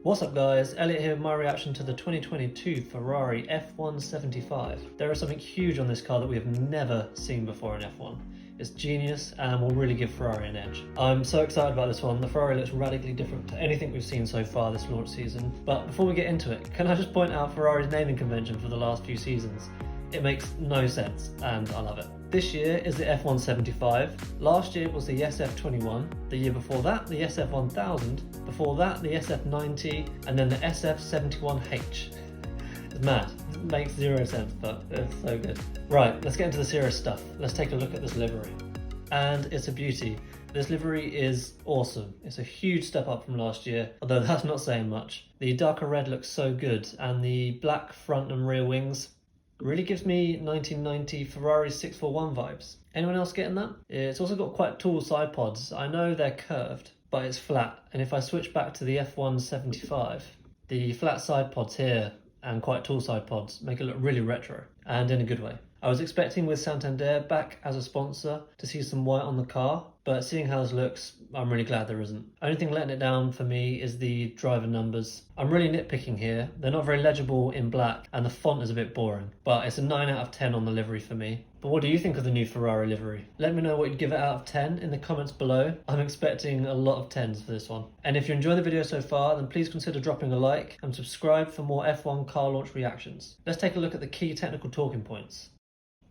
What's up guys, Elliot here with my reaction to the 2022 Ferrari F1-75. There is something huge on this car that we have never seen before in F1. It's genius and will really give Ferrari an edge. I'm so excited about this one. The Ferrari looks radically different to anything we've seen so far this launch season. But before we get into it, can I just point out Ferrari's naming convention for the last few seasons? It makes no sense and I love it. This year is the F1-75, last year was the SF21, the year before that the SF1000, before that the SF90, and then the SF71H. It's mad, it makes zero sense, but it's so good. Right, let's get into the serious stuff. Let's take a look at this livery. And it's a beauty. This livery is awesome. It's a huge step up from last year, although that's not saying much. The darker red looks so good, and the black front and rear wings really gives me 1990 Ferrari 641 vibes. Anyone else getting that? It's also got quite tall side pods. I know they're curved, but it's flat. And if I switch back to the F1-75, the flat side pods here and quite tall side pods make it look really retro, and in a good way. I was expecting with Santander back as a sponsor to see some white on the car, but seeing how this looks, I'm really glad there isn't. Only thing letting it down for me is the driver numbers. I'm really nitpicking here. They're not very legible in black and the font is a bit boring, but it's a 9 out of 10 on the livery for me. But what do you think of the new Ferrari livery? Let me know what you'd give it out of 10 in the comments below. I'm expecting a lot of 10s for this one. And if you enjoyed the video so far, then please consider dropping a like and subscribe for more F1 car launch reactions. Let's take a look at the key technical talking points.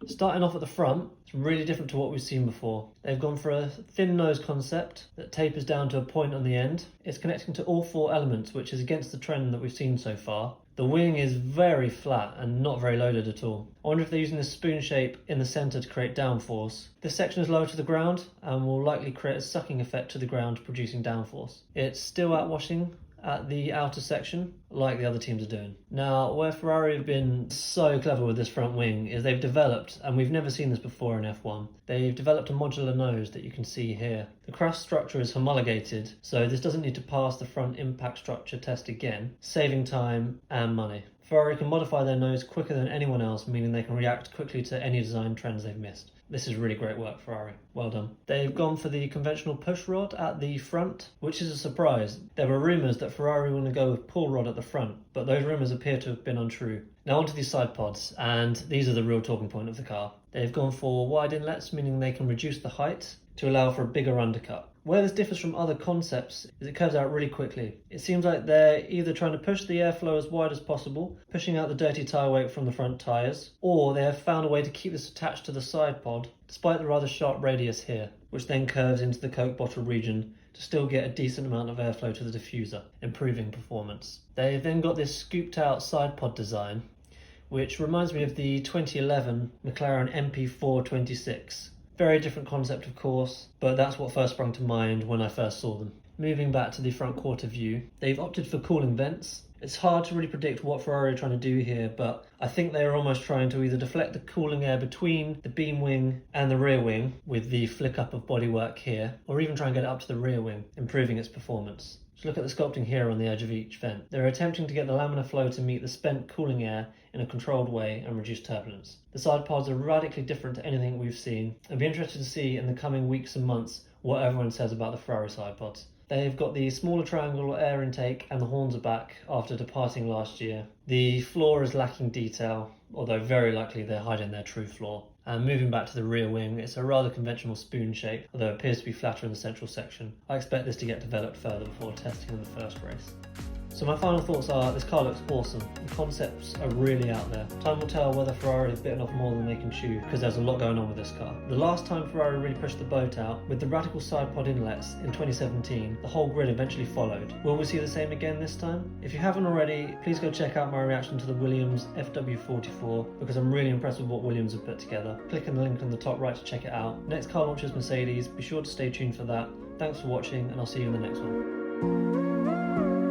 Starting off at the front, it's really different to what we've seen before. They've gone for a thin nose concept that tapers down to a point on the end. It's connecting to all 4 elements, which is against the trend that we've seen so far. The wing is very flat and not very loaded at all. I wonder if they're using this spoon shape in the centre to create downforce. This section is lower to the ground and will likely create a sucking effect to the ground, producing downforce. It's still outwashing at the outer section, like the other teams are doing. Now, where Ferrari have been so clever with this front wing is they've developed, and we've never seen this before in F1, they've developed a modular nose that you can see here. The crash structure is homologated, so this doesn't need to pass the front impact structure test again, saving time and money. Ferrari can modify their nose quicker than anyone else, meaning they can react quickly to any design trends they've missed. This is really great work, Ferrari. Well done. They've gone for the conventional push rod at the front, which is a surprise. There were rumours that Ferrari were going to go with pull rod at the front, but those rumours appear to have been untrue. Now onto these side pods, and these are the real talking point of the car. They've gone for wide inlets, meaning they can reduce the height to allow for a bigger undercut. Where this differs from other concepts is it curves out really quickly. It seems like they're either trying to push the airflow as wide as possible, pushing out the dirty tyre weight from the front tyres, or they have found a way to keep this attached to the side pod, despite the rather sharp radius here, which then curves into the Coke bottle region to still get a decent amount of airflow to the diffuser, improving performance. They've then got this scooped out side pod design, which reminds me of the 2011 McLaren MP426. Very different concept, of course, but that's what first sprung to mind when I first saw them. Moving back to the front quarter view, they've opted for cooling vents. It's hard to really predict what Ferrari are trying to do here, but I think they are almost trying to either deflect the cooling air between the beam wing and the rear wing with the flick up of bodywork here, or even try and get it up to the rear wing, improving its performance. Just look at the sculpting here on the edge of each vent. They're attempting to get the laminar flow to meet the spent cooling air in a controlled way and reduce turbulence. The side pods are radically different to anything we've seen. I'd be interested to see in the coming weeks and months what everyone says about the Ferrari side pods. They've got the smaller triangle air intake and the horns are back after departing last year. The floor is lacking detail, although very likely they're hiding their true floor. And moving back to the rear wing, it's a rather conventional spoon shape, although it appears to be flatter in the central section. I expect this to get developed further before testing in the first race. So my final thoughts are, this car looks awesome. The concepts are really out there. Time will tell whether Ferrari have bitten off more than they can chew, because there's a lot going on with this car. The last time Ferrari really pushed the boat out, with the radical side pod inlets in 2017, the whole grid eventually followed. Will we see the same again this time? If you haven't already, please go check out my reaction to the Williams FW44, because I'm really impressed with what Williams have put together. Click on the link on the top right to check it out. Next car launch is Mercedes, be sure to stay tuned for that. Thanks for watching, and I'll see you in the next one.